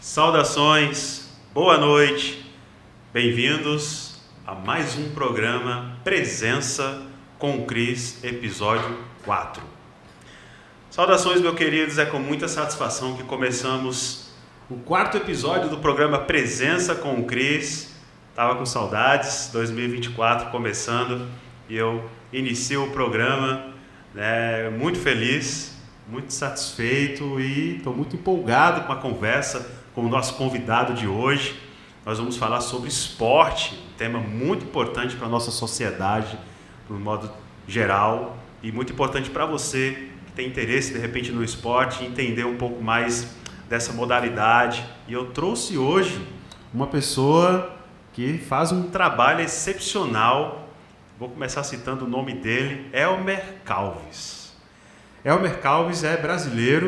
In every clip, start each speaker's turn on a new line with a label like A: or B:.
A: Saudações, boa noite, bem-vindos a mais um programa Presença com o Cris, episódio 4. Saudações, meus queridos, é com muita satisfação que começamos o quarto episódio do programa Presença com o Cris. Estava com saudades, 2024 começando e eu inicio o programa, muito feliz, muito satisfeito e estou muito empolgado com a conversa com o nosso convidado de hoje. Nós vamos falar sobre esporte, um tema muito importante para a nossa sociedade, no modo geral, e muito importante para você que tem interesse, de repente, no esporte, entender um pouco mais dessa modalidade. E eu trouxe hoje uma pessoa que faz um trabalho excepcional. Vou começar citando o nome dele, Elmer Calves. Elmer Calves é brasileiro,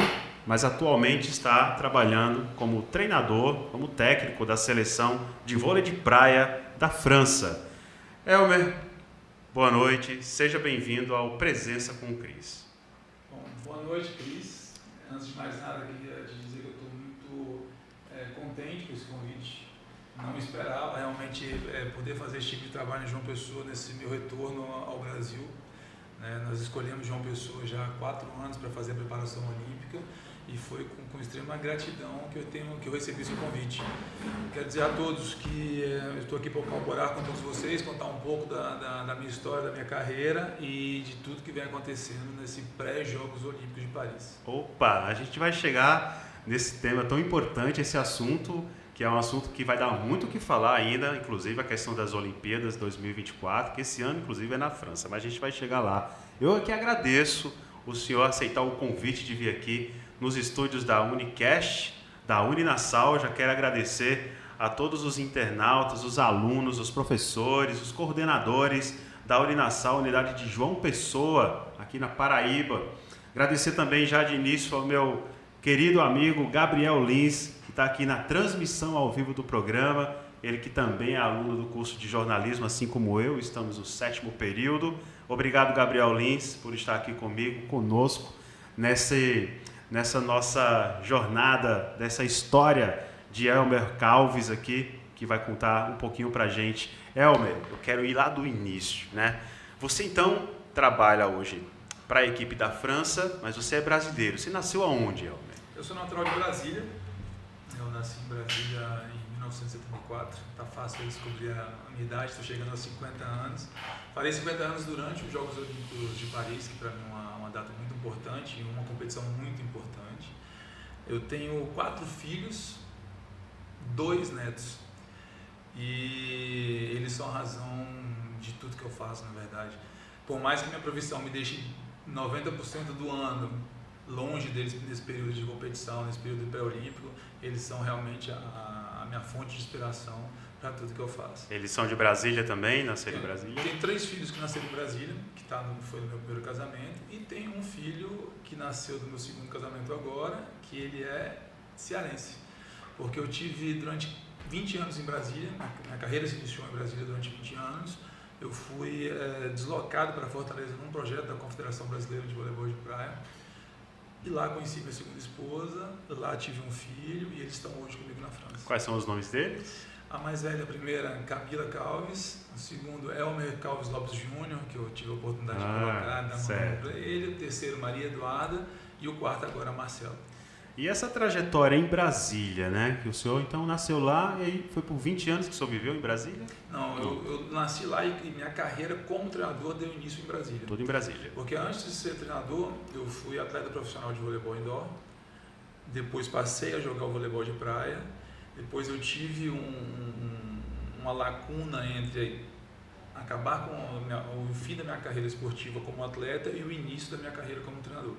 A: mas atualmente está trabalhando como treinador, como técnico da seleção de vôlei de praia da França. Elmer, boa noite, seja bem-vindo ao Presença com o Cris.
B: Bom, boa noite, Cris. Antes de mais nada, queria te dizer que eu estou muito contente com esse convite. Não esperava realmente poder fazer esse tipo de trabalho em João Pessoa nesse meu retorno ao Brasil. Nós escolhemos João Pessoa já há 4 anos para fazer a preparação olímpica e foi com extrema gratidão que eu recebi esse convite. Quero dizer a todos que eu estou aqui para colaborar com todos vocês, contar um pouco da minha história, da minha carreira e de tudo que vem acontecendo nesse pré-Jogos Olímpicos de Paris.
A: Opa, a gente vai chegar nesse tema tão importante, esse assunto, que é um assunto que vai dar muito o que falar ainda, inclusive a questão das Olimpíadas 2024, que esse ano, inclusive, é na França, mas a gente vai chegar lá. Eu aqui agradeço o senhor aceitar o convite de vir aqui nos estúdios da Unicast, da Uninassal. Já quero agradecer a todos os internautas, os alunos, os professores, os coordenadores da Uninassal, unidade de João Pessoa, aqui na Paraíba. Agradecer também já de início ao meu querido amigo Gabriel Lins, que está aqui na transmissão ao vivo do programa, ele que também é aluno do curso de jornalismo, assim como eu, estamos no 7º período. Obrigado, Gabriel Lins, por estar aqui conosco, nessa nossa jornada, dessa história de Elmer Calves aqui, que vai contar um pouquinho pra gente. Elmer, eu quero ir lá do início, né? Você então trabalha hoje para a equipe da França, mas você é brasileiro. Você nasceu aonde, Elmer?
B: Eu sou natural de Brasília. Eu nasci em Brasília em 1974. Tá fácil descobrir a minha idade, estou chegando aos 50 anos. Farei 50 anos durante os Jogos Olímpicos de Paris, que para mim é uma data muito importante e uma competição muito importante. Eu tenho 4 filhos, 2 netos. E eles são a razão de tudo que eu faço, na verdade. Por mais que minha profissão me deixe 90% do ano longe deles nesse período de competição, nesse período pré-olímpico, eles são realmente a minha fonte de inspiração para tudo que eu faço.
A: Eles são de Brasília também? Nasceram em Brasília?
B: Tenho 3 filhos que nasceram em Brasília, que foi no meu primeiro casamento, e tenho um filho que nasceu do meu 2º casamento agora, que ele é cearense, porque eu tive durante 20 anos em Brasília, minha carreira se iniciou em Brasília durante 20 anos. Eu fui deslocado para Fortaleza num projeto da Confederação Brasileira de Voleibol de Praia. E lá conheci minha 2ª esposa, lá tive um filho e eles estão hoje comigo na França.
A: Quais são os nomes deles?
B: A mais velha, a primeira, Camila Calves. O segundo, Elmer Calves Lopes Júnior, que eu tive a oportunidade de colocar, dar uma mão para ele. O terceiro, Maria Eduarda. E o quarto agora, Marcelo.
A: E essa trajetória em Brasília, né? Que o senhor então nasceu lá e aí foi por 20 anos que o senhor viveu em Brasília?
B: Não, eu nasci lá e minha carreira como treinador deu início em Brasília.
A: Tudo em Brasília.
B: Porque antes de ser treinador, eu fui atleta profissional de voleibol indoor. Depois passei a jogar o voleibol de praia. Depois eu tive uma lacuna entre acabar com o fim da minha carreira esportiva como atleta e o início da minha carreira como treinador.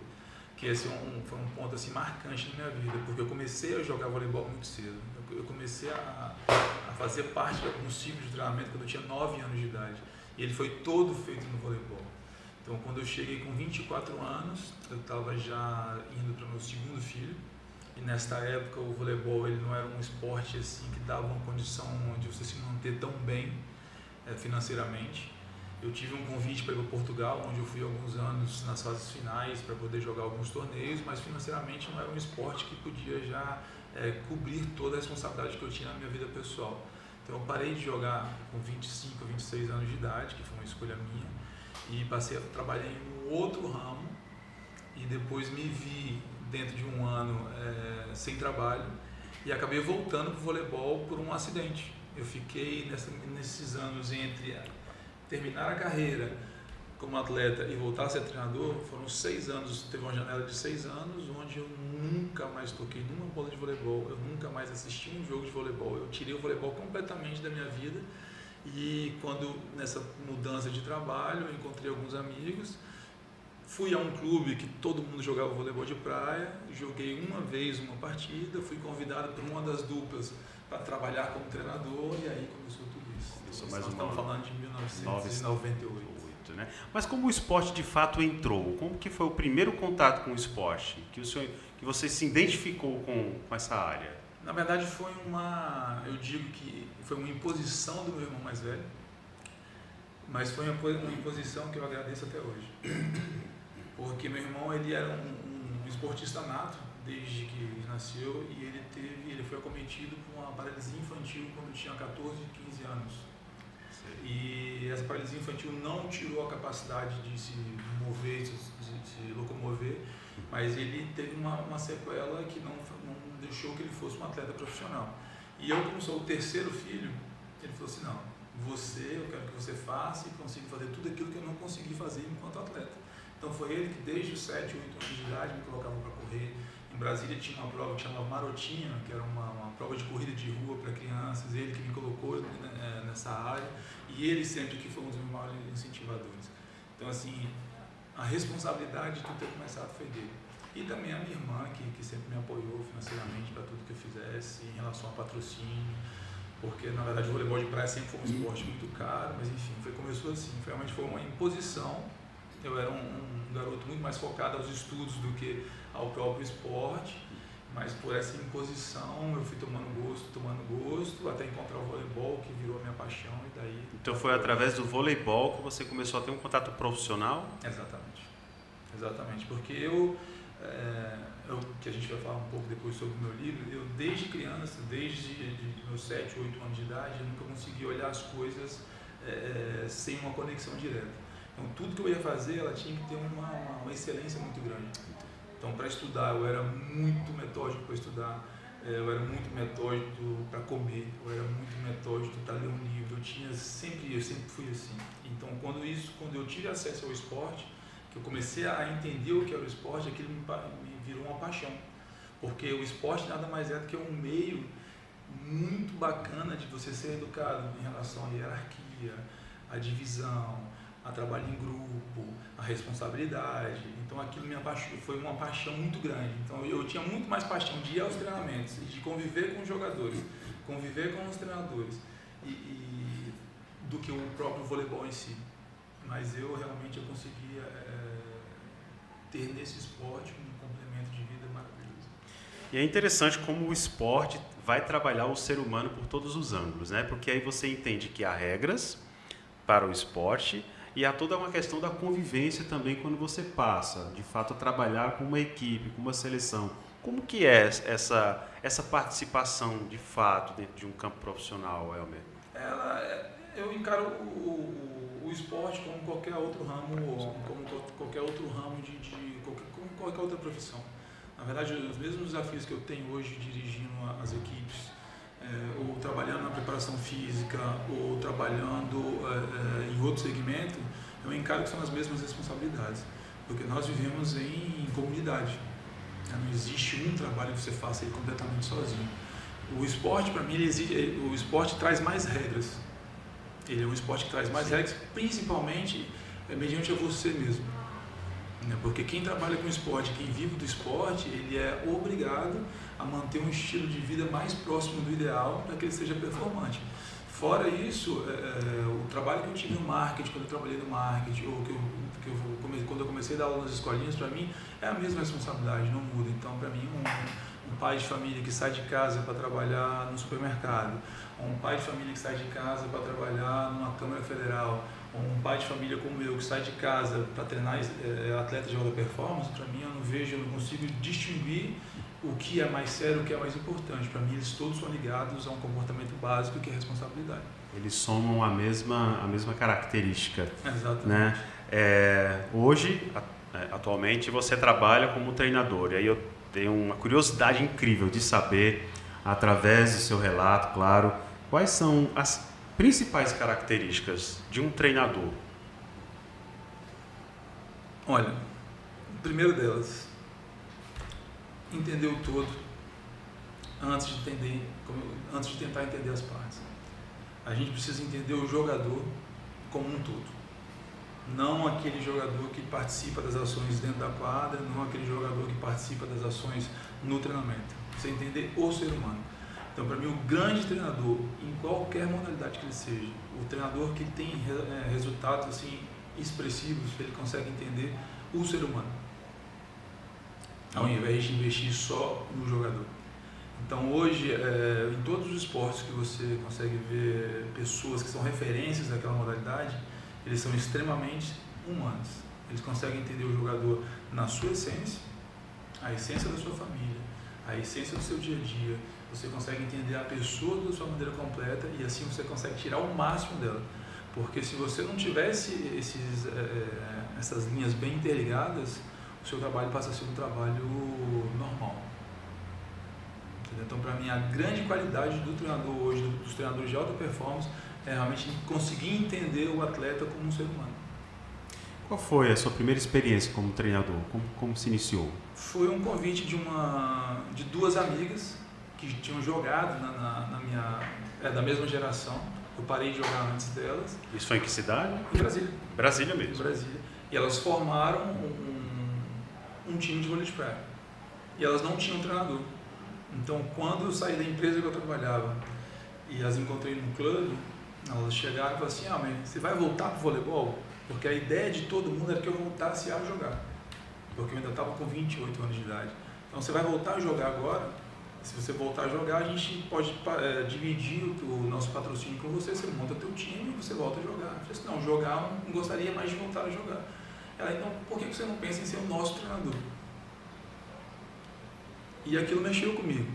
B: Que esse foi um ponto assim, marcante na minha vida, porque eu comecei a jogar voleibol muito cedo. Eu comecei a fazer parte de algum ciclo de treinamento quando eu tinha 9 anos de idade. E ele foi todo feito no voleibol. Então, quando eu cheguei com 24 anos, eu estava já indo para o meu 2º filho. E nesta época, o voleibol ele não era um esporte assim, que dava uma condição de você se manter tão bem financeiramente. Eu tive um convite para ir para Portugal, onde eu fui alguns anos nas fases finais para poder jogar alguns torneios, mas financeiramente não era um esporte que podia já cobrir toda a responsabilidade que eu tinha na minha vida pessoal. Então eu parei de jogar com 25, 26 anos de idade, que foi uma escolha minha, e passei a trabalhar em um outro ramo, e depois me vi dentro de um ano sem trabalho, e acabei voltando para o voleibol por um acidente. Eu fiquei nesses anos entre terminar a carreira como atleta e voltar a ser treinador, foram 6 anos, teve uma janela de 6 anos, onde eu nunca mais toquei numa bola de voleibol, eu nunca mais assisti um jogo de voleibol, eu tirei o voleibol completamente da minha vida. E quando, nessa mudança de trabalho, eu encontrei alguns amigos, fui a um clube que todo mundo jogava voleibol de praia, joguei uma vez uma partida, fui convidado por uma das duplas para trabalhar como treinador, e aí começou tudo isso. Nós estamos falando de 1998.
A: Né? Mas como o esporte de fato entrou? Como que foi o primeiro contato com o esporte? Que você se identificou com essa área?
B: Na verdade eu digo que foi uma imposição do meu irmão mais velho, mas foi uma imposição que eu agradeço até hoje. Porque meu irmão, ele era um esportista nato desde que nasceu, e ele foi acometido com uma paralisia infantil quando tinha 14, 15 anos. E essa paralisia infantil não tirou a capacidade de se mover, de se locomover, mas ele teve uma sequela que não deixou que ele fosse um atleta profissional. E eu, como sou o terceiro filho, ele falou assim: não, eu quero que você faça e consiga fazer tudo aquilo que eu não consegui fazer enquanto atleta. Então foi ele que desde os 7, 8 anos de idade me colocava para correr. Em Brasília tinha uma prova que chamava Marotinha, que era uma prova de corrida de rua para crianças, ele que me colocou nessa área, e ele sempre que foi um dos meus maiores incentivadores. Então assim, a responsabilidade de tudo ter começado foi dele. E também a minha irmã, que sempre me apoiou financeiramente para tudo que eu fizesse em relação a patrocínio, porque na verdade o voleibol de praia sempre foi um esporte muito caro, mas enfim, começou assim, realmente foi uma imposição. Eu era um garoto muito mais focado aos estudos do que ao próprio esporte, mas por essa imposição eu fui tomando gosto, até encontrar o voleibol, que virou a minha paixão, e daí...
A: Então foi através do voleibol que você começou a ter um contato profissional?
B: Exatamente, porque que a gente vai falar um pouco depois sobre o meu livro, eu desde criança, desde meus 7, 8 anos de idade, eu nunca consegui olhar as coisas sem uma conexão direta. Então tudo que eu ia fazer, ela tinha que ter uma excelência muito grande. Então para estudar, eu era muito metódico para estudar, eu era muito metódico para comer, eu era muito metódico para ler um livro, eu sempre fui assim. Então quando eu tive acesso ao esporte, que eu comecei a entender o que era o esporte, aquilo me virou uma paixão. Porque o esporte nada mais é do que um meio muito bacana de você ser educado em relação à hierarquia, à divisão, a trabalho em grupo, a responsabilidade. Então aquilo foi uma paixão muito grande. Então eu tinha muito mais paixão de ir aos treinamentos, de conviver com os jogadores, conviver com os treinadores, do que o próprio voleibol em si. Mas eu conseguia ter nesse esporte um complemento de vida maravilhoso.
A: E é interessante como o esporte vai trabalhar o ser humano por todos os ângulos, né? Porque aí você entende que há regras para o esporte e há toda uma questão da convivência também quando você passa, de fato, a trabalhar com uma equipe, com uma seleção. Como que é essa participação, de fato, dentro de um campo profissional, Elmer?
B: Eu encaro o esporte como qualquer outro ramo, como qualquer outro ramo como qualquer outra profissão. Na verdade, os mesmos desafios que eu tenho hoje dirigindo as equipes, ou trabalhando na preparação física, ou trabalhando em outro segmento, eu encaro que são as mesmas responsabilidades, porque nós vivemos em comunidade. Não existe um trabalho que você faça ele completamente sozinho. O esporte, para mim, o esporte traz mais regras. Ele é um esporte que traz mais regras, principalmente mediante a você mesmo. Porque quem trabalha com esporte, quem vive do esporte, ele é obrigado a manter um estilo de vida mais próximo do ideal para que ele seja performante. Fora isso, o trabalho que eu tive no marketing, quando eu trabalhei no marketing, ou quando eu comecei a dar aula nas escolinhas, para mim é a mesma responsabilidade, não muda. Então, para mim, um pai de família que sai de casa para trabalhar no supermercado, um pai de família que sai de casa para trabalhar numa Câmara Federal, um pai de família como eu que sai de casa para treinar atletas de alta performance, para mim eu não consigo distinguir o que é mais sério, o que é mais importante. Para mim, eles todos são ligados a um comportamento básico que é responsabilidade.
A: Eles somam a mesma característica.
B: Exatamente.
A: Né? Hoje, atualmente, você trabalha como treinador. E aí eu tenho uma curiosidade incrível de saber, através do seu relato, claro, quais são as principais características de um treinador.
B: Olha, o primeiro delas, entender o todo antes de tentar entender as partes. A gente precisa entender o jogador como um todo. Não aquele jogador que participa das ações dentro da quadra, não aquele jogador que participa das ações no treinamento. Você entender o ser humano. Então, para mim, o grande treinador, em qualquer modalidade que ele seja, o treinador que tem resultados assim, expressivos, ele consegue entender o ser humano, ao invés de investir só no jogador. Então, hoje, em todos os esportes que você consegue ver pessoas que são referências daquela modalidade, eles são extremamente humanos. Eles conseguem entender o jogador na sua essência, a essência da sua família, a essência do seu dia a dia. Você consegue entender a pessoa da sua maneira completa e assim você consegue tirar o máximo dela. Porque se você não tivesse essas linhas bem interligadas, o seu trabalho passa a ser um trabalho normal. Entendeu? Então, para mim, a grande qualidade do treinador hoje, dos treinadores de alta performance, é realmente conseguir entender o atleta como um ser humano.
A: Qual foi a sua primeira experiência como treinador? Como se iniciou?
B: Foi um convite de duas amigas que tinham jogado da mesma geração. Eu parei de jogar antes delas.
A: Isso foi em que cidade?
B: Em Brasília.
A: Brasília mesmo.
B: Em Brasília. E elas formaram um time de vôlei de praia. E elas não tinham treinador. Então, quando eu saí da empresa que eu trabalhava e as encontrei no clube, elas chegaram e falaram assim: mãe, você vai voltar para o voleibol? Porque a ideia de todo mundo era que eu voltasse a jogar. Porque eu ainda estava com 28 anos de idade. Então, você vai voltar a jogar agora? Se você voltar a jogar, a gente pode dividir o nosso patrocínio com você. Você monta teu time e você volta a jogar. Eu falei assim: não, jogar, não gostaria mais de voltar a jogar. Ela: então, por que você não pensa em ser o nosso treinador? E aquilo mexeu comigo.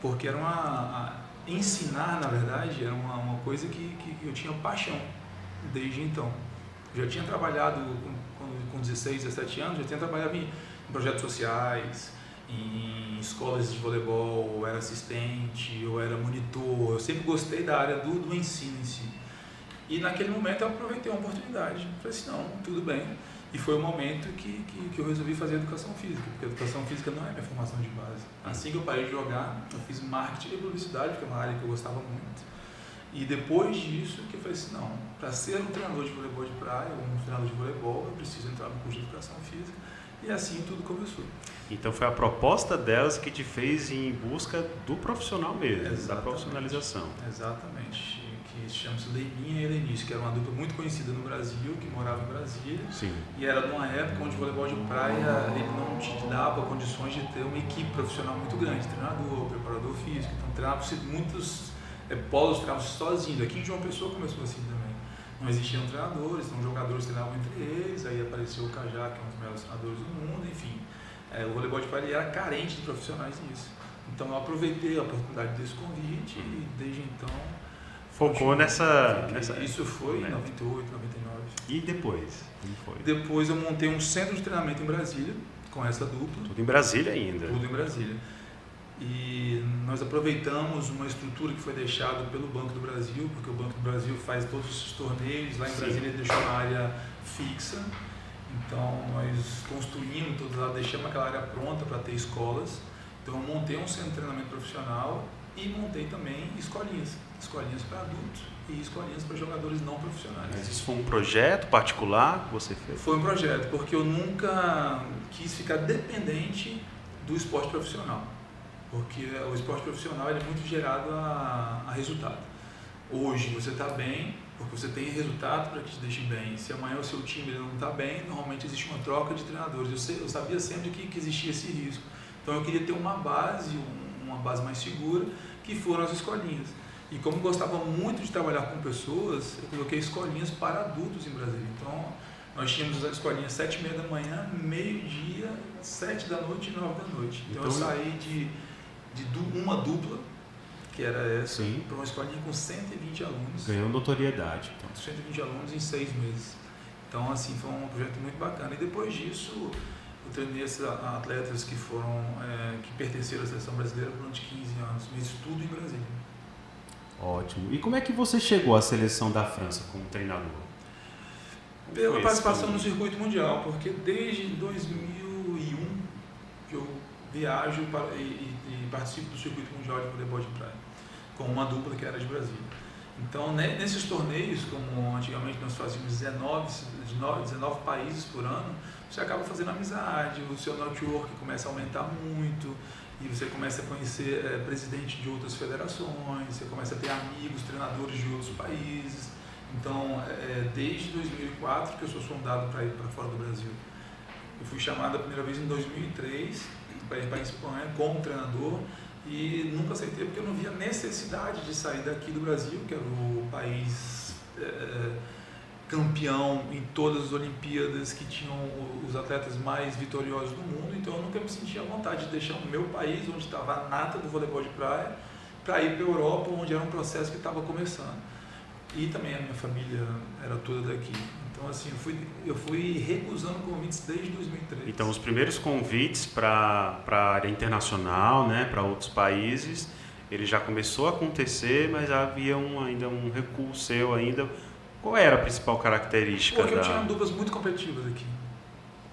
B: Porque era ensinar, na verdade, era uma coisa que eu tinha paixão desde então. Eu já tinha trabalhado com 16, 17 anos, já tinha trabalhado em projetos sociais, em escolas de voleibol, eu era assistente, eu era monitor, eu sempre gostei da área do ensino em si. E naquele momento eu aproveitei uma oportunidade, falei assim: não, tudo bem. E foi o momento que eu resolvi fazer educação física, porque a educação física não é minha formação de base. Assim que eu parei de jogar, eu fiz marketing e publicidade, que é uma área que eu gostava muito. E depois disso que eu falei assim: não, para ser um treinador de voleibol de praia, ou um treinador de voleibol, eu preciso entrar no curso de educação física. E assim tudo começou.
A: Então foi a proposta delas que te fez ir em busca do profissional mesmo,
B: Exatamente.
A: Da profissionalização.
B: Exatamente. Que chama-se Leiminha e Helenice, que era uma dupla muito conhecida no Brasil, que morava em Brasília.
A: Sim.
B: E era numa época onde o voleibol de praia ele não te dava condições de ter uma equipe profissional muito grande, treinador, preparador físico. Então treinavam-se muitos polos, treinavam-se sozinhos. Aqui em João Pessoa começou assim também. Não existiam treinadores, então os jogadores treinavam entre eles, aí apareceu o Cajá, que é um dos melhores treinadores do mundo, enfim. O voleibol de praia era carente de profissionais nisso. Então eu aproveitei a oportunidade desse convite e desde então...
A: Focou nessa...
B: Isso foi em 98, 99.
A: E depois? Como foi?
B: Depois eu montei um centro de treinamento em Brasília, com essa dupla.
A: Tudo em Brasília ainda?
B: Tudo em Brasília. E nós aproveitamos uma estrutura que foi deixada pelo Banco do Brasil, porque o Banco do Brasil faz todos esses torneios, lá em Brasília ele deixou uma área fixa. Então nós construímos todos lá, deixamos aquela área pronta para ter escolas. Então eu montei um centro de treinamento profissional e montei também escolinhas para adultos e escolinhas para jogadores não profissionais.
A: Mas isso foi um projeto particular que você fez?
B: Foi um projeto, porque eu nunca quis ficar dependente do esporte profissional, porque o esporte profissional ele é muito gerado a resultado. Hoje você está bem porque você tem resultado para que te deixe bem. Se amanhã o seu time ele não está bem, normalmente existe uma troca de treinadores. Eu sabia sempre que existia esse risco. Então eu queria ter uma base mais segura, que foram as escolinhas. E como eu gostava muito de trabalhar com pessoas, eu coloquei escolinhas para adultos em Brasília. Então Nós tínhamos as escolinhas 7h30 da manhã, meio-dia, 7 da noite e 9 da noite. Então eu saí de uma dupla, que era essa, para uma escolinha com 120 alunos.
C: Ganhou notoriedade. Então.
B: 120 alunos em 6 meses. Então, assim, foi um projeto muito bacana. E depois disso, eu treinei esses atletas que pertenceram à seleção brasileira durante 15 anos, mas tudo em Brasília.
C: Ótimo. E como é que você chegou à seleção da França como treinador?
B: Pela participação no circuito mundial, porque desde 2001 que eu viajo e participo do circuito mundial de voleibol de praia, com uma dupla que era de Brasília. Então, nesses torneios, como antigamente nós fazíamos 19 países por ano, você acaba fazendo amizade, o seu network começa a aumentar muito, e você começa a conhecer presidente de outras federações, você começa a ter amigos, treinadores de outros países. Então, desde 2004 que eu sou sondado para ir para fora do Brasil. Eu fui chamado a primeira vez em 2003 para ir para a Espanha como treinador e nunca aceitei porque eu não via necessidade de sair daqui do Brasil, que era o país campeão em todas as Olimpíadas, que tinham os atletas mais vitoriosos do mundo. Então eu nunca me sentia à vontade de deixar o meu país, onde estava a nata do voleibol de praia, para ir para a Europa, onde era um processo que estava começando. E também a minha família era toda daqui. Então, assim, eu fui recusando convites desde 2003.
A: Então, os primeiros convites para a área internacional, né, para outros países, ele já começou a acontecer, mas havia ainda um recuo seu ainda. Qual era a principal característica?
B: Porque eu tinha duplas muito competitivas aqui.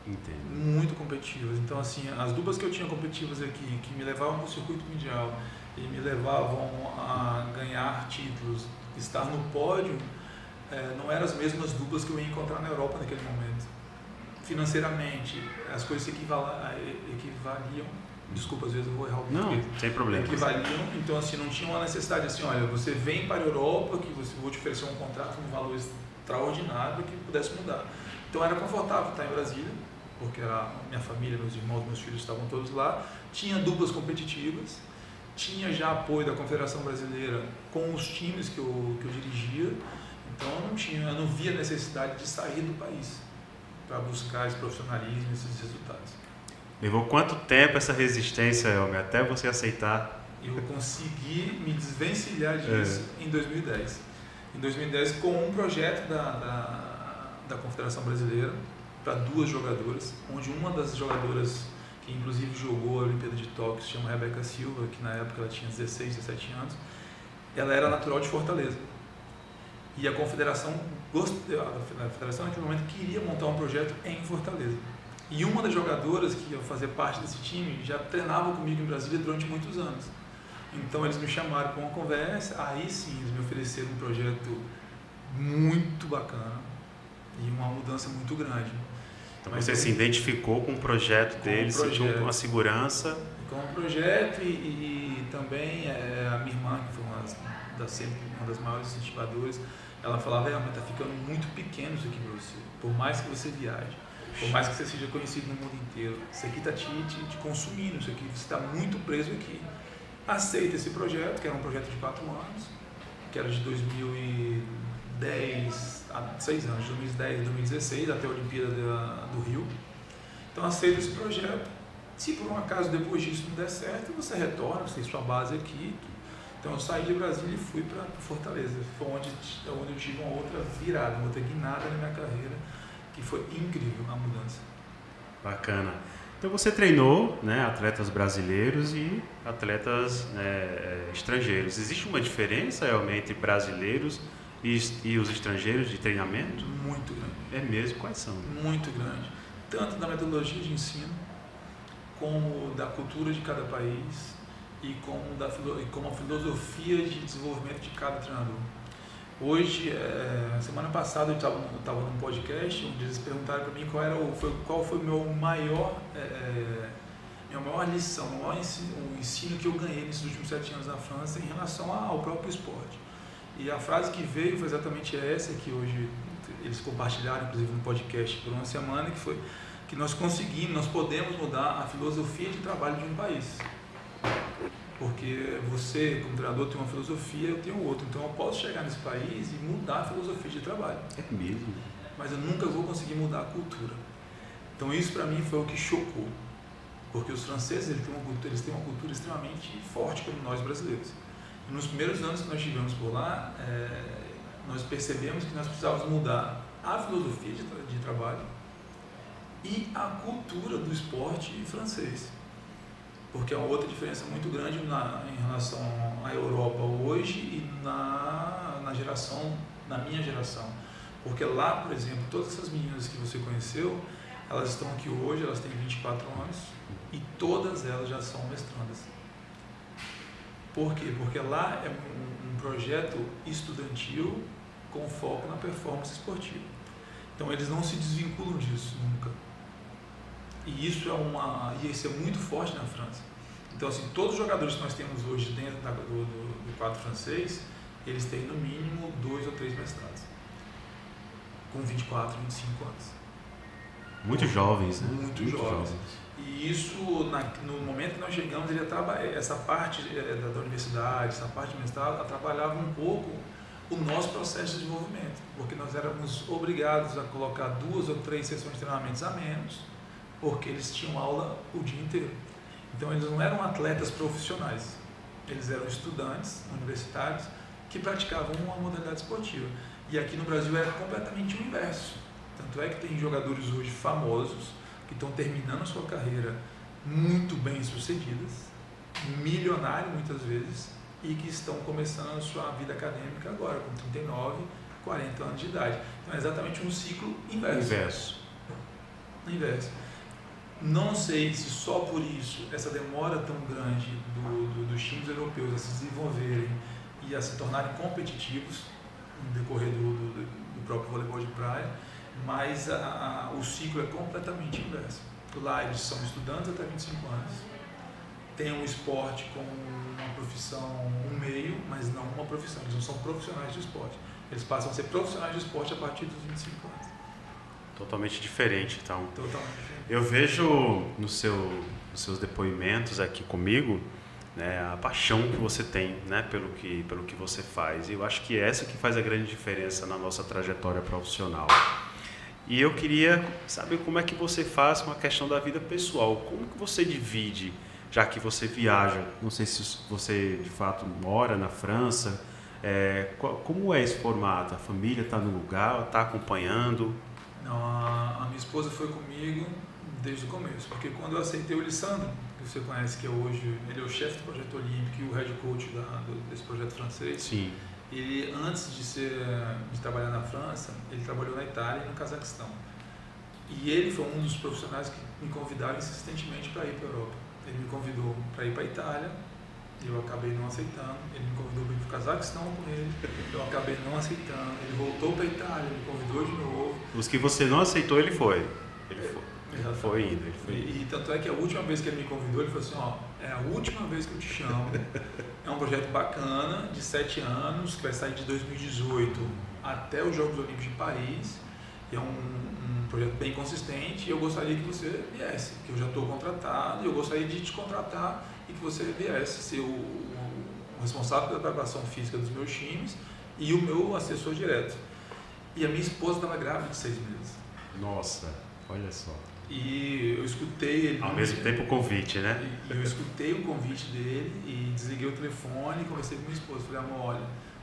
A: Entendo.
B: Muito competitivas. Então, assim, as duplas que eu tinha competitivas aqui, que me levavam para o circuito mundial e me levavam a ganhar títulos, estar no pódio, não eram as mesmas duplas que eu ia encontrar na Europa naquele momento. Financeiramente, as coisas equivaliam. Desculpa, às vezes eu vou errar o português.
A: Não, sem problema.
B: Equivaliam, então assim, não tinha uma necessidade assim, olha, você vem para a Europa, que vou te oferecer um contrato com um valor extraordinário que pudesse mudar. Então era confortável estar em Brasília, porque a minha família, meus irmãos, meus filhos estavam todos lá, tinha duplas competitivas, tinha já apoio da Confederação Brasileira com os times que eu dirigia, então eu não via necessidade de sair do país para buscar esse profissionalismo e esses resultados.
A: Levou quanto tempo essa resistência, Elmer, até você aceitar?
B: Eu consegui me desvencilhar disso em 2010. Em 2010, com um projeto da Confederação Brasileira para 2 jogadoras, onde uma das jogadoras que inclusive jogou a Olimpíada de Tóquio, se chama Rebeca Silva, que na época ela tinha 16, 17 anos, ela era natural de Fortaleza. E a Confederação naquele momento queria montar um projeto em Fortaleza. E uma das jogadoras que ia fazer parte desse time já treinava comigo em Brasília durante muitos anos. Então eles me chamaram para uma conversa, aí sim eles me ofereceram um projeto muito bacana e uma mudança muito grande.
A: Então você se identificou com o projeto deles, sentiu uma segurança?
B: Com o projeto e também a minha irmã, que foi uma das maiores incentivadoras, ela falava, mas está ficando muito pequeno isso aqui para você, por mais que você viaje. Por mais que você seja conhecido no mundo inteiro, isso aqui está te consumindo, isso aqui, você está muito preso aqui. Aceita esse projeto, que era um projeto de 4 anos, que era de 2010 a 6 anos, 2010 a 2016, até a Olimpíada do Rio. Então aceita esse projeto. Se por um acaso depois disso não der certo, você retorna, você tem sua base aqui. Então eu saí de Brasília e fui para Fortaleza. Foi onde eu tive uma outra virada, uma outra guinada na minha carreira, que foi incrível a mudança.
A: Bacana. Então você treinou, né, atletas brasileiros e atletas estrangeiros. Existe uma diferença realmente entre brasileiros e os estrangeiros de treinamento?
B: Muito grande.
A: É mesmo? Quais são?
B: Muito grande. Tanto da metodologia de ensino, como da cultura de cada país e como a filosofia de desenvolvimento de cada treinador. Hoje, semana passada eu estava num podcast onde eles perguntaram para mim qual foi minha maior lição, o ensino que eu ganhei nesses últimos 7 anos na França em relação ao próprio esporte. E a frase que veio foi exatamente essa, que hoje eles compartilharam, inclusive no podcast por uma semana, que foi que nós podemos mudar a filosofia de trabalho de um país. Porque você, como treinador, tem uma filosofia, eu tenho outra. Então eu posso chegar nesse país e mudar a filosofia de trabalho.
C: É mesmo?
B: mas eu nunca vou conseguir mudar a cultura. Então isso para mim foi o que chocou, porque os franceses eles têm uma cultura extremamente forte como nós brasileiros. E nos primeiros anos que nós estivemos por lá, nós percebemos que nós precisávamos mudar a filosofia de trabalho e a cultura do esporte francês. Porque é uma outra diferença muito grande em relação à Europa hoje e na minha geração. Porque lá, por exemplo, todas essas meninas que você conheceu, elas estão aqui hoje, elas têm 24 anos e todas elas já são mestrandas. Por quê? Porque lá é um projeto estudantil com foco na performance esportiva. Então eles não se desvinculam disso nunca. E isso é muito forte na França. Então, assim, todos os jogadores que nós temos hoje dentro do quadro francês, eles têm no mínimo 2 ou 3 mestrados, com 24, 25 anos.
C: Muito jovens, né?
B: Muito jovens. E isso, no momento que nós chegamos, essa parte da universidade, essa parte de mestrado, trabalhava um pouco o nosso processo de desenvolvimento, porque nós éramos obrigados a colocar 2 ou 3 sessões de treinamentos a menos, porque eles tinham aula o dia inteiro. Então eles não eram atletas profissionais, eles eram estudantes universitários que praticavam uma modalidade esportiva. E aqui no Brasil era completamente o inverso. Tanto é que tem jogadores hoje famosos que estão terminando a sua carreira muito bem sucedidas, milionários muitas vezes, e que estão começando a sua vida acadêmica agora, com 39, 40 anos de idade. Então é exatamente um ciclo inverso. Inverso. Não sei se só por isso, essa demora tão grande dos times europeus a se desenvolverem e a se tornarem competitivos no decorrer do próprio voleibol de praia, mas o ciclo é completamente inverso. Lá eles são estudantes até 25 anos, têm um esporte como uma profissão, um meio, mas não uma profissão. Eles não são profissionais de esporte. Eles passam a ser profissionais de esporte a partir dos 25 anos.
A: Totalmente diferente, então.
B: Totalmente diferente.
A: Eu vejo nos seus depoimentos aqui comigo, né, a paixão que você tem, né, pelo que você faz. E eu acho que é essa que faz a grande diferença na nossa trajetória profissional. E eu queria saber como é que você faz com a questão da vida pessoal. Como que você divide, já que você viaja? Não sei se você, de fato, mora na França. Como é esse formato? A família está no lugar, está acompanhando?
B: Não, a minha esposa foi comigo desde o começo, porque quando eu aceitei o Lissandro, que você conhece, que hoje ele é o chefe do projeto olímpico e o head coach desse projeto francês.
A: Sim.
B: Ele, antes de trabalhar na França, ele trabalhou na Itália e no Cazaquistão. E ele foi um dos profissionais que me convidaram insistentemente para ir para a Europa. Ele me convidou para ir para a Itália, eu acabei não aceitando. Ele me convidou para ir para o Cazaquistão com ele, eu acabei não aceitando. Ele voltou para a Itália, me convidou de novo.
A: Os que você não aceitou, ele foi.
B: Ele
A: foi indo.
B: E tanto é que a última vez que ele me convidou, ele falou assim, é a última vez que eu te chamo. É um projeto bacana, de 7 anos, que vai sair de 2018 até os Jogos Olímpicos de Paris. É um projeto bem consistente e eu gostaria que você viesse, que eu já estou contratado e eu gostaria de te contratar e que você viesse ser o responsável pela preparação física dos meus times e o meu assessor direto. E a minha esposa estava grávida de 6 meses.
C: Nossa, olha só.
B: E eu escutei ele...
A: Ao mesmo tempo o convite, né?
B: E eu escutei o convite dele e desliguei o telefone e conversei com minha esposa. Falei, amor, olha,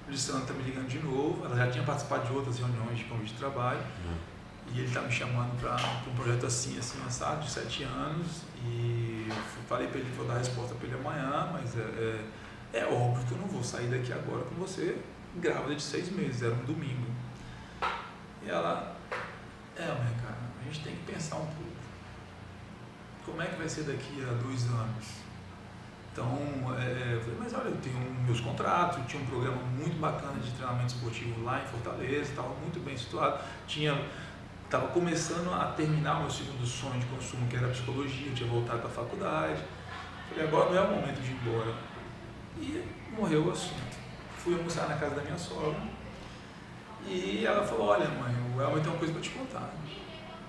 B: o Lissandro está me ligando de novo. Ela já tinha participado de outras reuniões de convite de trabalho. E ele está me chamando para um projeto assim, assado, de 7 anos. E falei para ele que vou dar a resposta para ele amanhã, mas é óbvio que eu não vou sair daqui agora com você grávida de 6 meses. Era um domingo. E ela, mãe, cara, a gente tem que pensar um pouco. Como é que vai ser daqui a 2 anos? Então, eu falei, mas olha, eu tenho meus contratos, eu tinha um programa muito bacana de treinamento esportivo lá em Fortaleza, estava muito bem situado, estava começando a terminar o meu segundo sonho de consumo, que era a psicologia, eu tinha voltado para a faculdade. Falei, agora não é o momento de ir embora. E morreu o assunto. Fui almoçar na casa da minha sogra e ela falou, olha mãe, o Elmer tem uma coisa para te contar.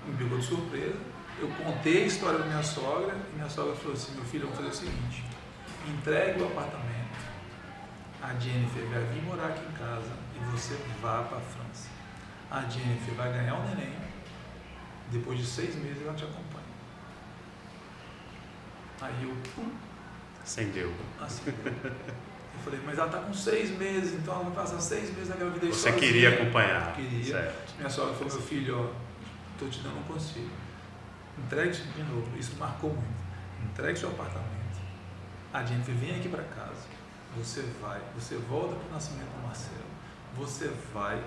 B: Me pegou de surpresa. Eu contei a história da minha sogra e minha sogra falou assim, meu filho, vamos fazer o seguinte, entregue o apartamento, a Jennifer vai vir morar aqui em casa e você vá para a França. a Jennifer vai ganhar o neném, depois de 6 meses ela te acompanha. Aí eu,
A: Acendeu.
B: assim, eu falei, mas ela está com 6 meses, então ela vai passar 6 meses na gravidez
A: Você
B: sozinha.
A: queria acompanhar.
B: Queria.
A: Certo.
B: Minha sogra falou, meu filho, ó, estou te dando um conselho. Entregue de novo, isso marcou muito. Entregue seu apartamento. A Jennifer vem aqui para casa. Você volta para o nascimento do Marcelo.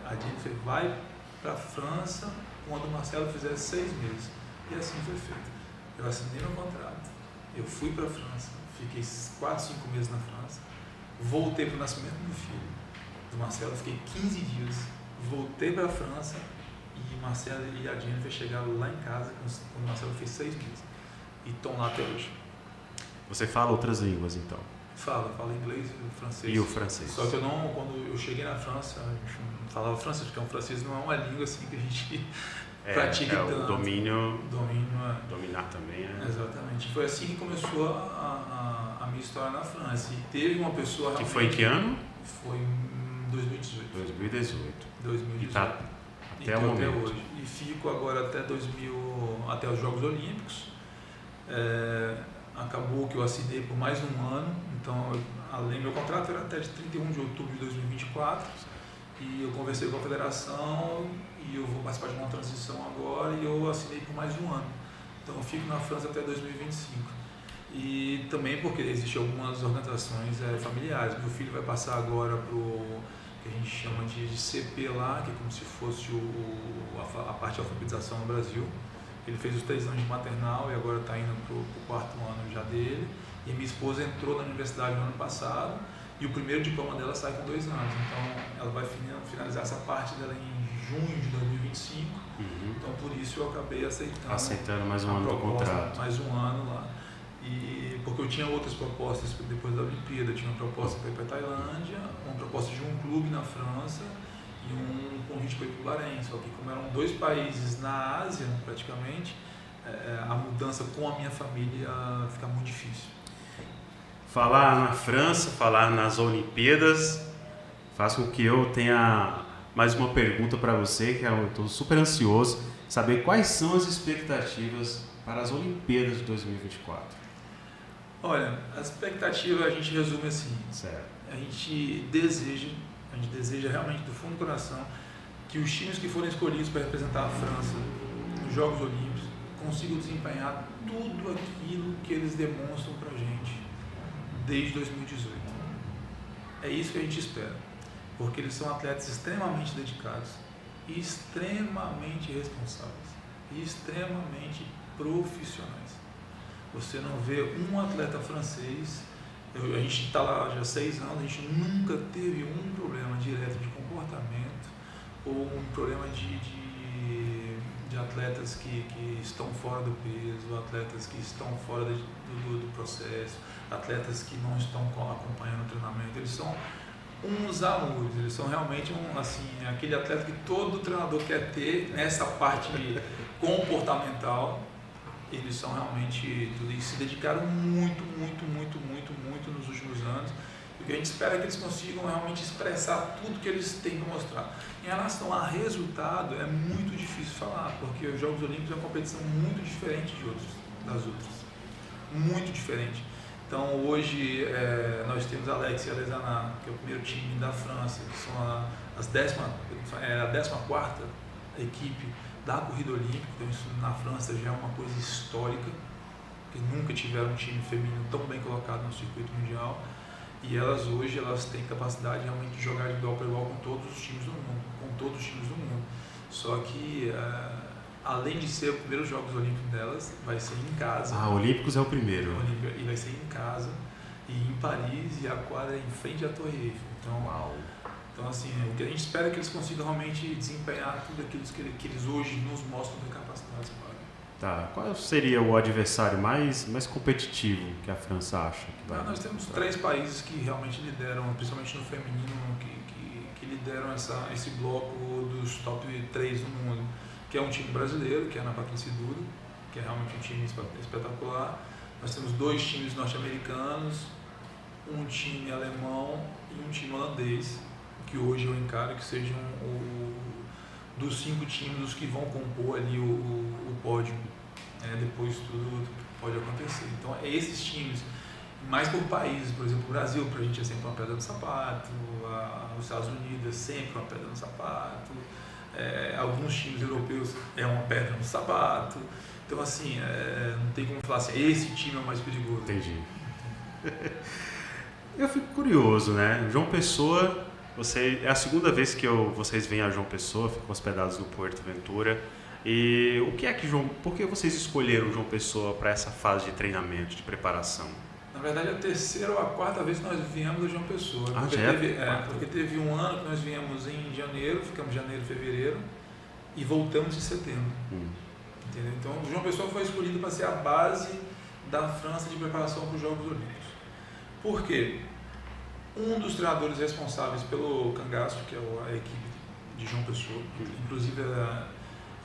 B: A Jennifer vai para a França quando o Marcelo fizer 6 meses. E assim foi feito. Eu assinei meu contrato. Eu fui para a França. Fiquei 4, 5 meses na França. Voltei para o nascimento do filho. Do Marcelo, fiquei 15 dias. Voltei para a França. E Marcelo e a Jennifer chegaram lá em casa quando o Marcelo fez 6 meses. E estão lá até hoje.
C: Você fala outras línguas, então?
B: Fala inglês e francês.
C: E o francês?
B: Só que quando eu cheguei na França, a gente não falava francês, porque o francês não é uma língua assim que a gente pratica tanto.
A: O domínio.
B: Dominar
A: também, né?
B: Exatamente. Foi assim que começou a minha história na França. E teve uma pessoa
A: Que
B: realmente...
A: foi em que ano?
B: Foi em 2018.
A: 2018. E está
B: até hoje. E fico agora até os Jogos Olímpicos. Acabou que eu assinei por mais um ano, então meu contrato era até de 31 de outubro de 2024 e eu conversei com a federação e eu vou participar de uma transição agora e eu assinei por mais um ano. Então eu fico na França até 2025. E também porque existem algumas organizações familiares. Meu filho vai passar agora para o que a gente chama de CP lá, que é como se fosse a parte de alfabetização no Brasil. Ele fez os 3 anos de maternal e agora está indo para o 4º ano já dele. E minha esposa entrou na universidade no ano passado e o primeiro diploma dela sai com 2 anos. Então ela vai finalizar essa parte dela em junho de 2025. Então por isso eu acabei aceitando
C: mais um ano do contrato.
B: Mais um ano lá. E porque eu tinha outras propostas depois da Olimpíada. Eu tinha uma proposta para ir para a Tailândia, uma proposta de um clube na França e um convite para ir para o Bahrein. Só que como eram 2 países na Ásia, praticamente, a mudança com a minha família fica muito difícil.
A: Falar na França, falar nas Olimpíadas, faz com que eu tenha mais uma pergunta para você, que eu estou super ansioso, saber quais são as expectativas para as Olimpíadas de 2024.
B: Olha, a expectativa a gente resume assim.
C: Certo.
B: A gente deseja realmente do fundo do coração que os times que forem escolhidos para representar a França nos Jogos Olímpicos consigam desempenhar tudo aquilo que eles demonstram para a gente desde 2018. É isso que a gente espera, porque eles são atletas extremamente dedicados, extremamente responsáveis e extremamente profissionais. Você não vê um atleta francês, a gente está lá já há 6 anos, a gente nunca teve um problema direto de comportamento ou um problema de atletas que estão fora do peso, atletas que estão fora do processo, atletas que não estão acompanhando o treinamento. Eles são uns amores, eles são realmente aquele atleta que todo treinador quer ter nessa parte comportamental. Eles são realmente tudo e se dedicaram muito nos últimos anos. O que a gente espera é que eles consigam realmente expressar tudo que eles têm para mostrar. Em relação a resultado, é muito difícil falar, porque os Jogos Olímpicos é uma competição muito diferente das outras. Muito diferente. Então, hoje, nós temos a Alex e a Lesana, que é o primeiro time da França, que são a 14ª equipe da corrida olímpica. Então, isso na França já é uma coisa histórica, porque nunca tiveram um time feminino tão bem colocado no circuito mundial. E elas hoje têm capacidade realmente de jogar de igual para igual com todos os times do mundo. Só que, além de ser o primeiro Jogos Olímpicos delas, vai ser em casa.
C: Olímpicos é o primeiro.
B: E vai ser em casa, e em Paris, e a quadra é em frente à Torre Eiffel. Então, assim, o que a gente espera é que eles consigam realmente desempenhar tudo aquilo que eles hoje nos mostram de capacidades para.
C: Tá. Qual seria o adversário mais competitivo que a França acha que vai?
B: Nós temos 3 países que realmente lideram, principalmente no feminino, que lideram esse bloco dos top 3 do mundo, que é um time brasileiro, que é a Ana Patrícia Duda, que é realmente um time espetacular. Nós temos 2 times norte-americanos, um time alemão e um time holandês, que hoje eu encaro que sejam dos 5 times, os que vão compor ali o pódio. Depois tudo pode acontecer. Então, esses times, mais por países, por exemplo, o Brasil, para a gente é sempre uma pedra no sapato, os Estados Unidos é sempre uma pedra no sapato, alguns times europeus é uma pedra no sapato. Então, assim, não tem como falar assim, esse time é o mais perigoso.
C: Entendi. Eu fico curioso, né? João Pessoa, é a segunda vez que vocês vêm a João Pessoa, ficam hospedados no Puerto Ventura. E por que vocês escolheram João Pessoa para essa fase de treinamento, de preparação?
B: Na verdade, é a terceira ou a quarta vez que nós viemos a João Pessoa. Porque teve um ano que nós viemos em janeiro, ficamos janeiro, fevereiro, e voltamos em setembro. Entendeu? Então, o João Pessoa foi escolhido para ser a base da França de preparação para os Jogos Olímpicos. Por quê? Um dos treinadores responsáveis pelo Cangaço, que é a equipe de João Pessoa, inclusive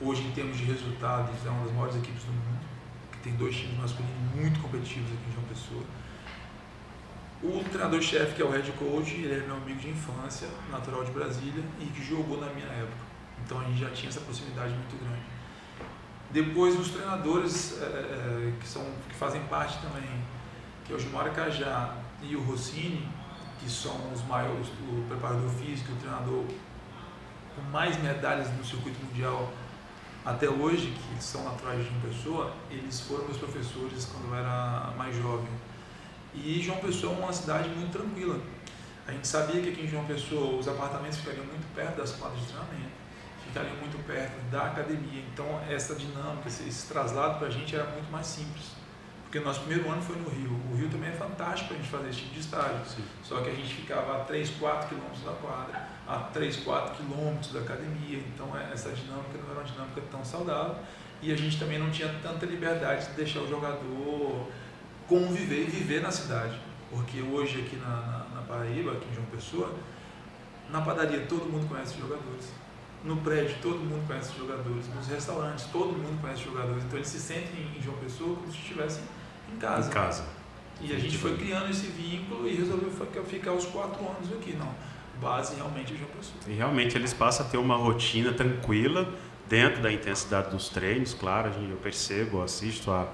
B: hoje em termos de resultados é uma das maiores equipes do mundo, que tem 2 times masculinos muito competitivos aqui em João Pessoa. O treinador-chefe, que é o head coach, ele é meu amigo de infância, natural de Brasília, e que jogou na minha época. Então a gente já tinha essa proximidade muito grande. Depois os treinadores que fazem parte também, que é o Gilmar Cajá e o Rossini, que são os maiores, o preparador físico, o treinador com mais medalhas no circuito mundial até hoje, que são naturais de João Pessoa, eles foram meus professores quando eu era mais jovem. E João Pessoa é uma cidade muito tranquila. A gente sabia que aqui em João Pessoa os apartamentos ficariam muito perto das quadras de treinamento, ficariam muito perto da academia. Então essa dinâmica, esse traslado para a gente era muito mais simples. Porque o nosso primeiro ano foi no Rio. O Rio também é fantástico para a gente fazer esse tipo de estágio. Sim. Só que a gente ficava a 3, 4 quilômetros da quadra, a 3, 4 quilômetros da academia. Então essa dinâmica não era uma dinâmica tão saudável. E a gente também não tinha tanta liberdade de deixar o jogador conviver e viver na cidade. Porque hoje aqui na Paraíba, aqui em João Pessoa, na padaria todo mundo conhece os jogadores. No prédio todo mundo conhece os jogadores. Nos restaurantes todo mundo conhece os jogadores. Então eles se sentem em João Pessoa como se estivessem em casa.
C: Em casa.
B: E a gente foi criando esse vínculo e resolveu ficar os 4 anos aqui. Não, base realmente é João Pessoa.
C: E realmente eles passam a ter uma rotina tranquila dentro da intensidade dos treinos. Claro, eu percebo, assisto a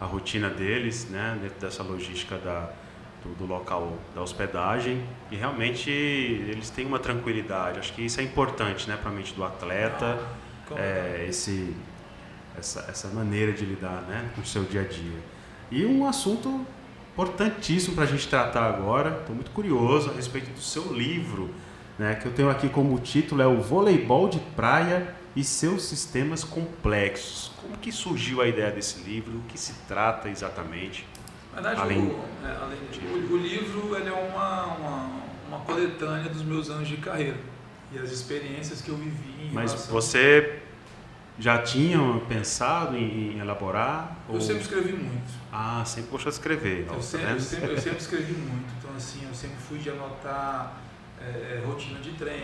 C: rotina deles, né, dentro dessa logística do local da hospedagem, e realmente eles têm uma tranquilidade. Acho que isso é importante, né, para a mente do atleta, essa maneira de lidar, né, com o seu dia a dia. E um assunto importantíssimo para a gente tratar agora, estou muito curioso a respeito do seu livro, né, que eu tenho aqui como título, é o Voleibol de Praia e seus sistemas complexos. Como que surgiu a ideia desse livro? O que se trata exatamente?
B: Na verdade, o livro ele é uma coletânea dos meus anos de carreira e as experiências que eu vivi.
C: Mas você já tinha pensado em elaborar?
B: Eu sempre escrevi muito.
C: Sempre gostou de escrever.
B: Eu sempre escrevi muito. Então, assim, eu sempre fui de anotar rotina de treino,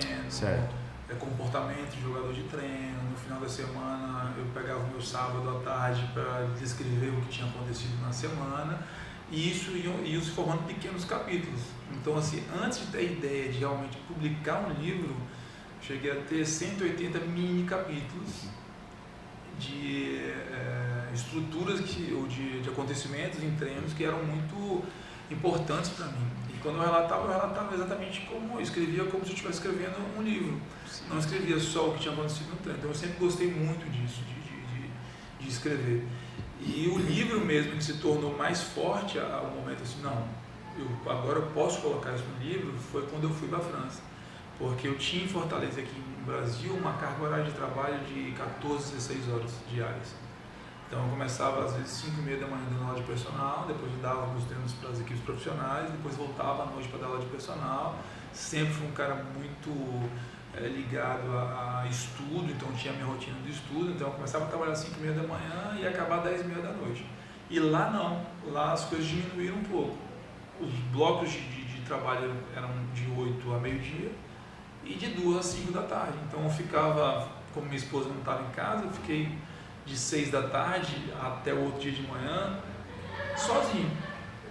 B: comportamento de jogador de treino. No final da semana, eu pegava o meu sábado à tarde para descrever o que tinha acontecido na semana. E isso ia se formando pequenos capítulos. Então, assim, antes de ter a ideia de realmente publicar um livro, cheguei a ter 180 mini capítulos de estruturas ou de acontecimentos em treinos que eram muito importantes para mim. E quando eu relatava exatamente como eu escrevia, como se eu estivesse escrevendo um livro. Não escrevia só o que tinha acontecido no treino. Então, eu sempre gostei muito disso, de escrever. E o livro mesmo que se tornou mais forte ao momento assim, agora eu posso colocar isso no livro, foi quando eu fui para a França. Porque eu tinha em Fortaleza, aqui no Brasil, uma carga horária de trabalho de 14, 16 horas diárias. Então eu começava às vezes 5h30 da manhã dando aula de personal, depois eu dava meus treinos para as equipes profissionais, depois voltava à noite para dar aula de personal. Sempre fui um cara muito ligado a estudo, então tinha a minha rotina do estudo, então eu começava a trabalhar às 5h30 da manhã e ia acabar às 10h30 da noite. E lá não, lá as coisas diminuíram um pouco. Os blocos de trabalho eram de 8 a meio-dia e de 2 às 5 da tarde. Então eu ficava, como minha esposa não estava em casa, eu fiquei de 6 da tarde até o outro dia de manhã sozinho.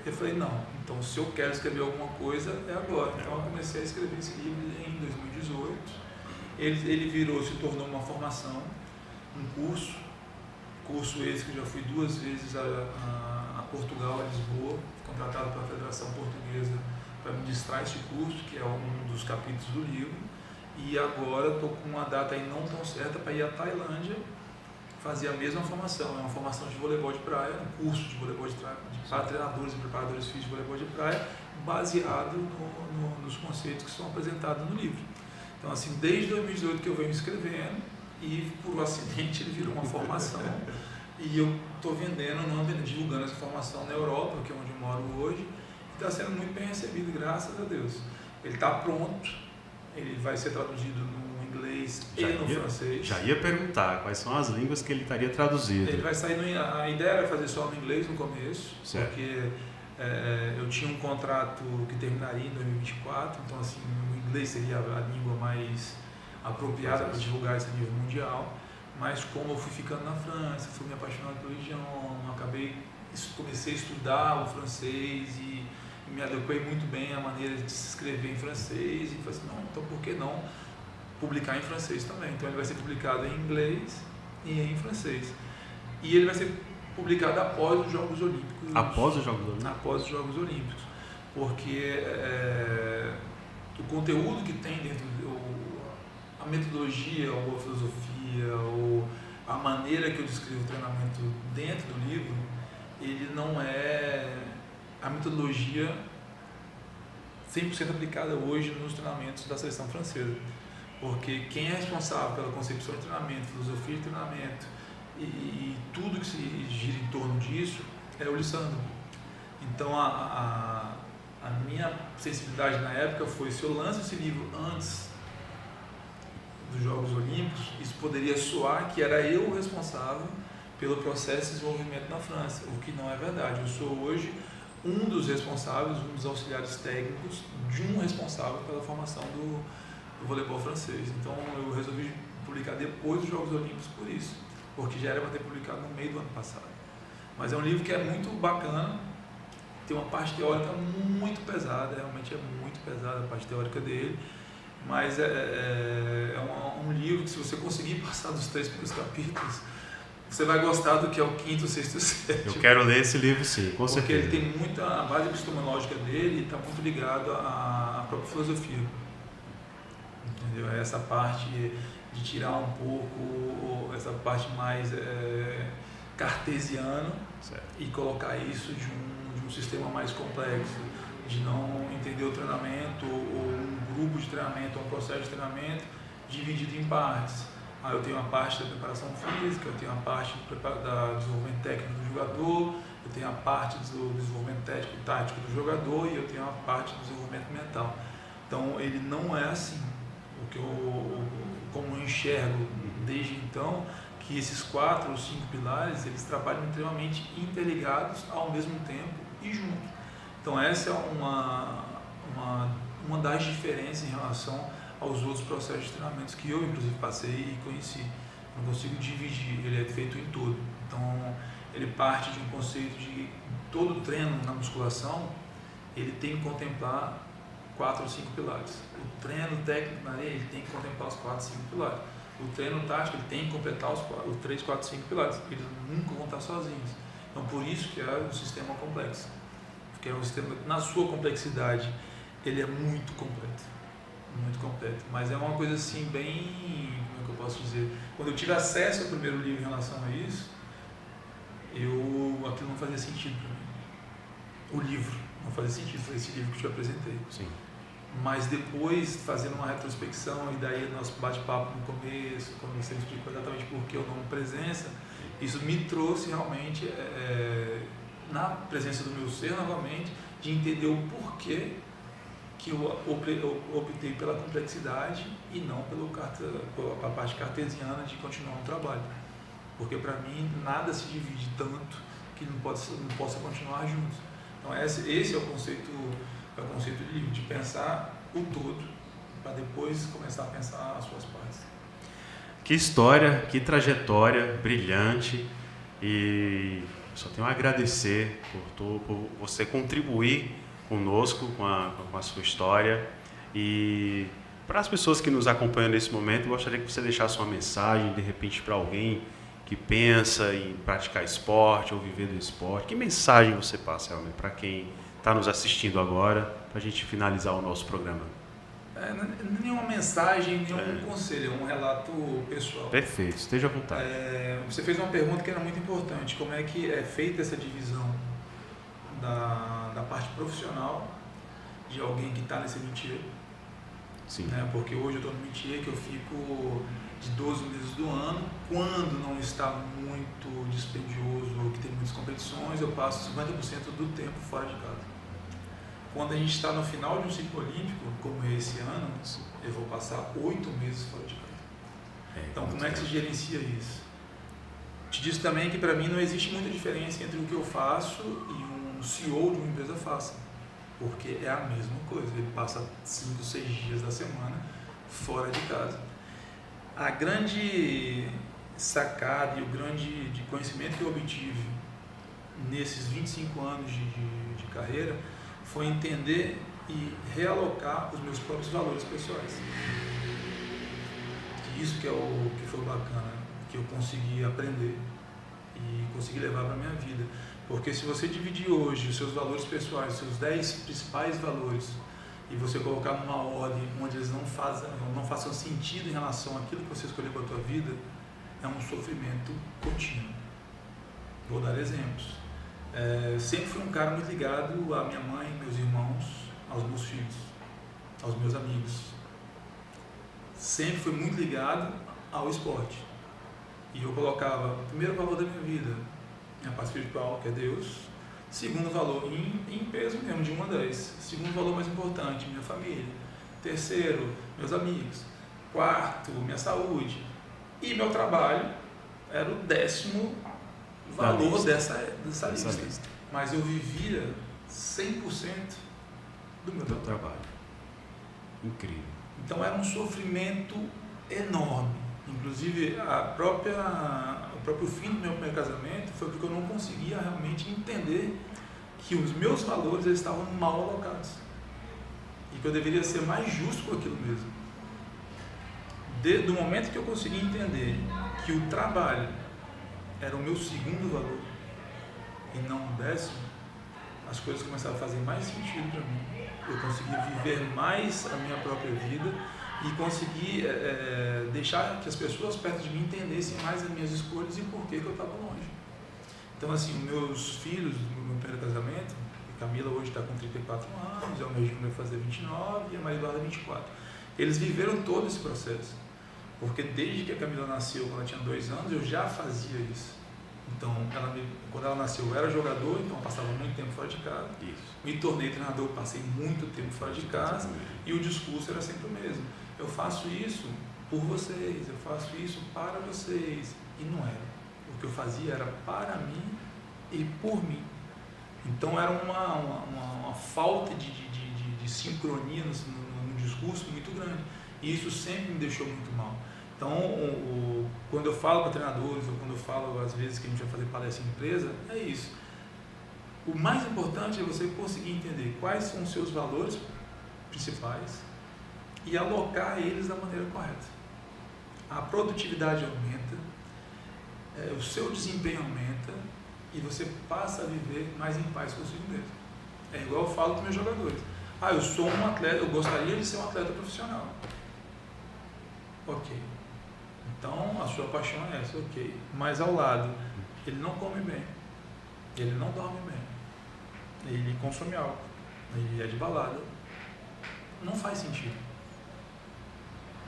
B: Eu falei, não, então se eu quero escrever alguma coisa é agora. Então eu comecei a escrever esse livro em 2018 ele se tornou uma formação, um curso esse que eu já fui 2 vezes a Portugal, a Lisboa, contratado pela Federação Portuguesa para ministrar esse curso, que é um dos capítulos do livro, e agora estou com uma data aí não tão certa para ir à Tailândia fazer a mesma formação. É uma formação de voleibol de praia, um curso de voleibol de praia para treinadores e preparadores físicos de voleibol de praia, baseado nos conceitos que são apresentados no livro. Então, assim, desde 2018 que eu venho me inscrevendo, e por um acidente ele virou uma formação, e eu estou divulgando essa formação na Europa, que é onde eu moro hoje, e está sendo muito bem recebido, graças a Deus. Ele está pronto, ele vai ser traduzido no inglês e no francês.
C: Já ia perguntar quais são as línguas que ele estaria traduzido.
B: Ele vai sair, a ideia era fazer só no inglês no começo, certo. Porque eu tinha um contrato que terminaria em 2024, então assim, o inglês seria a língua mais apropriada para divulgar esse nível mundial, mas como eu fui ficando na França, fui me apaixonando pelo idioma, comecei a estudar o francês e me adequei muito bem à maneira de se escrever em francês, e falei assim, não, então por que não publicar em francês também? Então ele vai ser publicado em inglês e em francês, e ele vai ser publicado após os Jogos Olímpicos.
C: Após os Jogos Olímpicos? Após
B: os Jogos Olímpicos, porque o conteúdo que tem dentro a metodologia, ou a filosofia, ou a maneira que eu descrevo o treinamento dentro do livro, ele não é a metodologia 100% aplicada hoje nos treinamentos da seleção francesa. Porque quem é responsável pela concepção de treinamento, filosofia de treinamento e tudo que se gira em torno disso é o Lissandro. Então a minha sensibilidade na época foi, se eu lanço esse livro antes dos Jogos Olímpicos, isso poderia soar que era eu o responsável pelo processo de desenvolvimento na França, o que não é verdade. Eu sou hoje um dos responsáveis, um dos auxiliares técnicos de um responsável pela formação do voleibol francês. Então eu resolvi publicar depois dos Jogos Olímpicos por isso, porque já era para ter publicado no meio do ano passado. Mas é um livro que é muito bacana, tem uma parte teórica muito pesada, realmente é muito pesada a parte teórica dele, mas é um livro que, se você conseguir passar dos 3 primeiros capítulos, você vai gostar do que é o 5º, 6º e 7º.
C: Eu quero ler esse livro, sim, com certeza.
B: Porque ele tem muita, a base epistemológica dele está muito ligado à própria filosofia. Entendeu? É essa parte de tirar um pouco, essa parte mais cartesiana, certo, e colocar isso de um sistema mais complexo, de não entender o treinamento, ou um grupo de treinamento, ou um processo de treinamento dividido em partes. Eu tenho a parte da preparação física, eu tenho a parte do desenvolvimento técnico do jogador, eu tenho a parte do desenvolvimento tático do jogador, e eu tenho a parte do desenvolvimento mental. Então ele não é assim. Como eu enxergo desde então, que esses 4 ou 5 pilares, eles trabalham extremamente interligados ao mesmo tempo e juntos. Então essa é uma das diferenças em relação aos outros processos de treinamentos que eu inclusive passei e conheci. Não consigo dividir, ele é feito em todo. Então ele parte de um conceito de todo treino na musculação, ele tem que contemplar 4 ou 5 pilares. O treino técnico na areia, ele tem que contemplar os 4 ou 5 pilares. O treino tático, ele tem que completar os 3, 4, 5 pilares. Eles nunca vão estar sozinhos. Então, por isso que é um sistema complexo. Porque é um sistema, na sua complexidade, ele é muito completo. Muito completo. Mas é uma coisa assim, bem... Como é que eu posso dizer? Quando eu tive acesso ao primeiro livro em relação a isso, aquilo não fazia sentido para mim. O livro não fazia sentido, foi esse livro que eu te apresentei.
C: Sim.
B: Mas depois, fazendo uma retrospecção, e daí nosso bate-papo no começo, quando você explicou exatamente por que o nome Presença, isso me trouxe realmente, na presença do meu ser novamente, de entender o porquê que eu optei pela complexidade e não pela parte cartesiana de continuar um trabalho. Porque para mim nada se divide tanto que não possa continuar juntos. Então esse é o conceito de livro, de pensar o todo, para depois começar a pensar as suas partes.
C: Que história, que trajetória brilhante, e só tenho a agradecer por você contribuir conosco com a sua história, e Para as pessoas que nos acompanham nesse momento, eu gostaria que você deixasse uma mensagem, de repente, para alguém que pensa em praticar esporte ou viver do esporte. Que mensagem você passa, realmente, para quem está nos assistindo agora, para a gente finalizar o nosso programa?
B: Nenhuma mensagem, nenhum conselho, é um relato pessoal.
C: Perfeito, esteja à vontade.
B: Você fez uma pergunta que era muito importante, como é que é feita essa divisão da parte profissional de alguém que está nesse métier.
C: Sim.
B: Né? Porque hoje eu estou no métier que eu fico de 12 meses do ano, quando não está muito dispendioso ou que tem muitas competições, eu passo 50% do tempo fora de casa. Quando a gente está no final de um ciclo olímpico, como é esse ano, eu vou passar 8 meses fora de casa. Então, como é que se gerencia isso? Te disse também que para mim não existe muita diferença entre o que eu faço e um CEO de uma empresa faça, porque é a mesma coisa, ele passa 5, 6 dias da semana fora de casa. A grande sacada e o grande conhecimento que eu obtive nesses 25 anos de carreira foi entender e realocar os meus próprios valores pessoais. Isso que é o que foi bacana, que eu consegui aprender e consegui levar para a minha vida. Porque se você dividir hoje os seus valores pessoais, os seus 10 principais valores, e você colocar numa ordem onde eles não façam sentido em relação àquilo que você escolheu para a tua vida, é um sofrimento contínuo. Vou dar exemplos. Sempre fui um cara muito ligado à minha mãe, meus irmãos, aos meus filhos, aos meus amigos. Sempre fui muito ligado ao esporte. E eu colocava o primeiro valor da minha vida, minha parte espiritual, que é Deus. Segundo valor, em peso mesmo, de 1 a 10. Segundo valor mais importante, minha família. Terceiro, meus amigos. Quarto, minha saúde. E meu trabalho era o 10º valor dessa lista. Mas eu vivia 100% do meu trabalho.
C: Incrível.
B: Então era um sofrimento enorme. Inclusive, o próprio fim do meu primeiro casamento foi porque eu não conseguia realmente entender que os meus valores eles estavam mal alocados. E que eu deveria ser mais justo com aquilo mesmo. Do momento que eu consegui entender que o trabalho era o meu segundo valor e não o 10º, as coisas começaram a fazer mais sentido para mim. Eu consegui viver mais a minha própria vida e consegui deixar que as pessoas perto de mim entendessem mais as minhas escolhas e por que eu estava longe. Então, assim, meus filhos do meu primeiro casamento, a Camila hoje está com 34 anos, o meu Júnior vai fazer 29 e a Maria Eduarda 24. Eles viveram todo esse processo, porque desde que a Camila nasceu, quando ela tinha 2 anos, eu já fazia isso. Então, quando ela nasceu, eu era jogador, então eu passava muito tempo fora de casa.
C: Isso.
B: Me tornei treinador, passei muito tempo fora de casa e o discurso era sempre o mesmo. Eu faço isso por vocês, eu faço isso para vocês. E não era. O que eu fazia era para mim e por mim. Então era uma falta de sincronia no discurso muito grande. E isso sempre me deixou muito mal. Então, quando eu falo para treinadores, ou quando eu falo às vezes que a gente vai fazer palestra em empresa, é isso. O mais importante é você conseguir entender quais são os seus valores principais e alocar eles da maneira correta. A produtividade aumenta, o seu desempenho aumenta e você passa a viver mais em paz consigo mesmo. É igual eu falo para meus jogadores. Eu sou um atleta, eu gostaria de ser um atleta profissional. Ok. Então, a sua paixão é essa, ok. Mas ao lado, ele não come bem, ele não dorme bem, ele consome álcool, ele é de balada. Não faz sentido.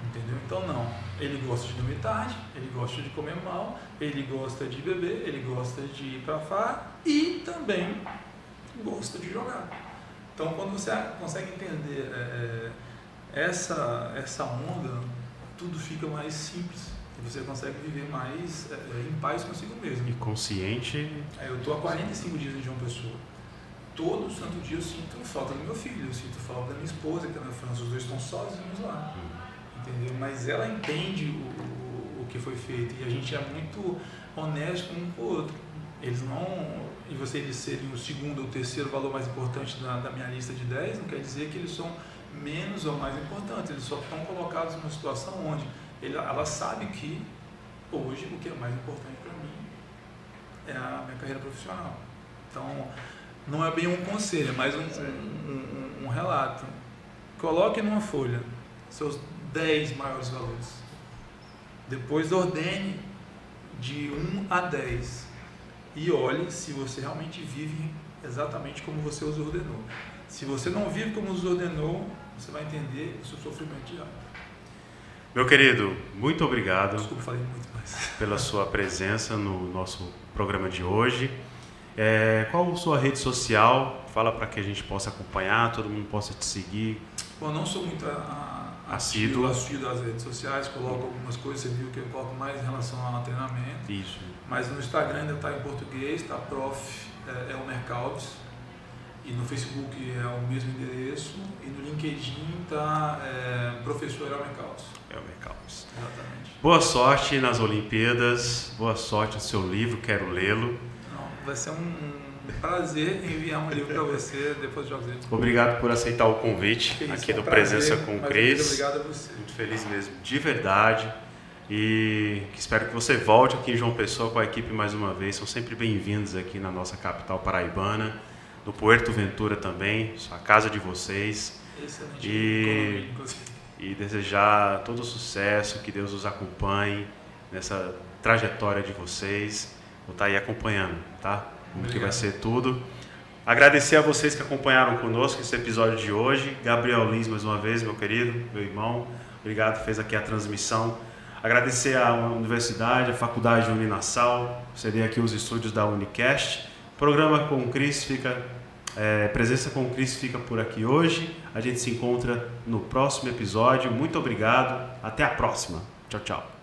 B: Entendeu? Então, não. Ele gosta de dormir tarde, ele gosta de comer mal, ele gosta de beber, ele gosta de ir pra farra e também gosta de jogar. Então, quando você consegue entender essa onda, tudo fica mais simples e você consegue viver mais em paz consigo mesmo.
C: E consciente.
B: Eu estou há 45 dias em João Pessoa. Todo santo dia eu sinto falta do meu filho, eu sinto falta da minha esposa que está na França, os dois estão sozinhos lá. Entendeu? Mas ela entende o que foi feito e a gente é muito honesto um com o outro. Eles não... E eles serem o segundo ou terceiro valor mais importante da minha lista de 10, não quer dizer que eles são menos ou mais importantes, eles só estão colocados numa situação onde ela sabe que hoje o que é mais importante para mim é a minha carreira profissional. Então, não é bem um conselho, é mais um relato. Coloque numa folha seus 10 maiores valores. Depois ordene de 1 a 10 e olhe se você realmente vive exatamente como você os ordenou. Se você não vive como os ordenou, você vai entender o seu sofrimento diário.
C: Meu querido, muito obrigado.
B: Desculpa, falei muito mais.
C: Pela sua presença no nosso programa de hoje. Qual a sua rede social? Fala para que a gente possa acompanhar, todo mundo possa te seguir.
B: Bom, não sou muito assíduo das redes sociais, coloco algumas coisas, você viu que eu coloco mais em relação ao treinamento.
C: Isso.
B: Mas no Instagram ainda está em português, está Prof. Elmer Calves. E no Facebook é o mesmo endereço. E no LinkedIn está Professor Elmer Calves.
C: Elmer Calves.
B: Exatamente.
C: Boa sorte nas Olimpíadas, boa sorte no seu livro, quero lê-lo.
B: Vai ser um prazer enviar um livro para você depois de Jogos.
C: Obrigado por aceitar o convite aqui do Presença com o Cris.
B: Obrigado a você.
C: Muito feliz mesmo, de verdade. E espero que você volte aqui em João Pessoa com a equipe mais uma vez. São sempre bem-vindos aqui na nossa capital paraibana, no Puerto Ventura também, a casa de vocês.
B: Excelente.
C: E desejar todo o sucesso, que Deus os acompanhe nessa trajetória de vocês. Vou estar aí acompanhando, tá? Como que vai ser tudo. Agradecer a vocês que acompanharam conosco esse episódio de hoje. Gabriel Lins, mais uma vez, meu querido, meu irmão. Obrigado, fez aqui a transmissão. Agradecer à universidade, à faculdade Uninassal, ceder aqui os estúdios da Unicast. Programa com o Cris fica... Presença com o Cris fica por aqui hoje. A gente se encontra no próximo episódio. Muito obrigado. Até a próxima. Tchau, tchau.